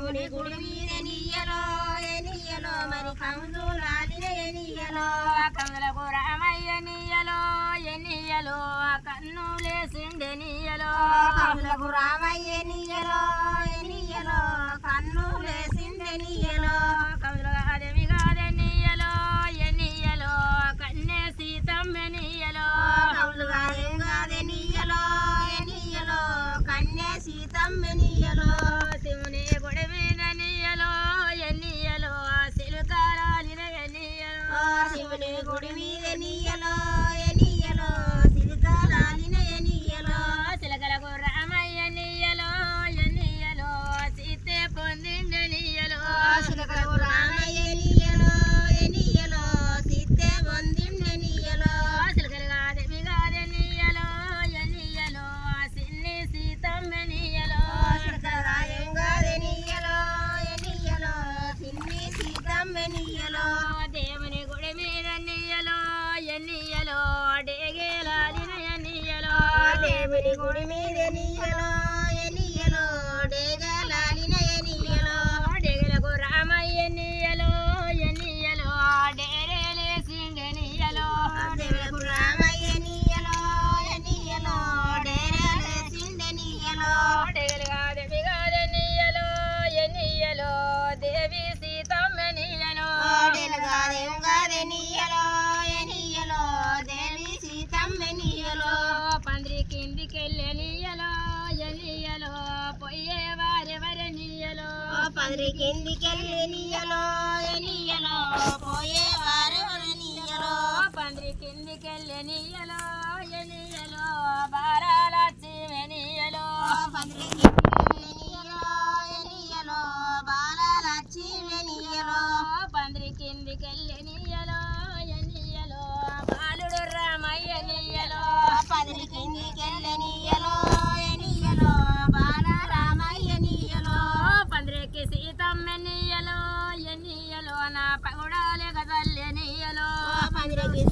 శివుని గుడి మీద ఎనియలో ఎనియలో మరి కములు లాలిన ఎనియలో కమలకు రామయ్య నీయలో ఎనియలో కన్నులేసిండెనియలో కములకు రామయ్య ఎనియలో ఎనియలో కన్నులేసిండెనియలో కమలు కాదమి కాదెనియలో ఎనియలో కన్నే సీతమ్మెనియలో కములుగా ఏం కాదెనియలో ఎనియలో కన్యా సీతమ్మెనియలో శివుని గుడి మీద నీయలో ఎనియలో సిలుకాలిన ఎనియలో శివుని గుడి మీద ఎనియలో ఎనియలో సిరితాలాలిన ఎనియలో చిలకలకు రామయ్య నీయలో ఎనియలో సీతే పొందిండెనియలో చిలకలకు రామయ్య ఎనియలో ఎనియలో సీతే పొందిండెనియలో చిలకలు కాదమి కాదెనియలో ఎనియలో సిన్ని సీతమ్మెనియలో చిలకగా ఏం కాదెనియలో ఎనియలో సిన్ని సీతమ్మెనియలో దేవుని గుడి మీద నీయలో ఎనియలో డేగేలాలిన ఎనియలో దేవుని గుడి మీద ఎనియలో ఎనియలో డేగలాలిన ఎనియలో డేగలకు రామయ్య నీయలో ఎనియలో డేరేలేసిండెనియలో దేవులకు రామయ్య ఎనియలో ఎనియలో డేరేలేసిండెనియలో డేగలు కాదమి కాదెనియలో ఎనియలో దేవి సీతమ్మెనియలో డేలుగాదేం కాదెనియలో ఎనియలో దేవి సీతమ్మెనియలో పందిరి కిందికెళ్ళెనియలో ఎనియలో పొయ్యే వారెవరెనియలో పదిరి కిందికెళ్ళెనియలో ఎనియలో పోయేవారు ఎనియలో పందిరి కిందికెళ్ళెనియలో ఎనియలో బారాలచ్చి వెనియలో పదిరి కిందికెళ్ళెనియలో ఎనియలో బాలలచ్చి వెనియలో పందిరి కిందికెళ్ళెనియలో ఎనియలో బాలుడు రామయ్య నీయలో పదిరి కిందికెళ్ళెనియలో ఎనియలో బాలరామయ్య ఎనియలో పందిరికి సీతమ్మెనియలో ఎనియలో నా పగుడాలే కదల్లెనియలో పదిరికి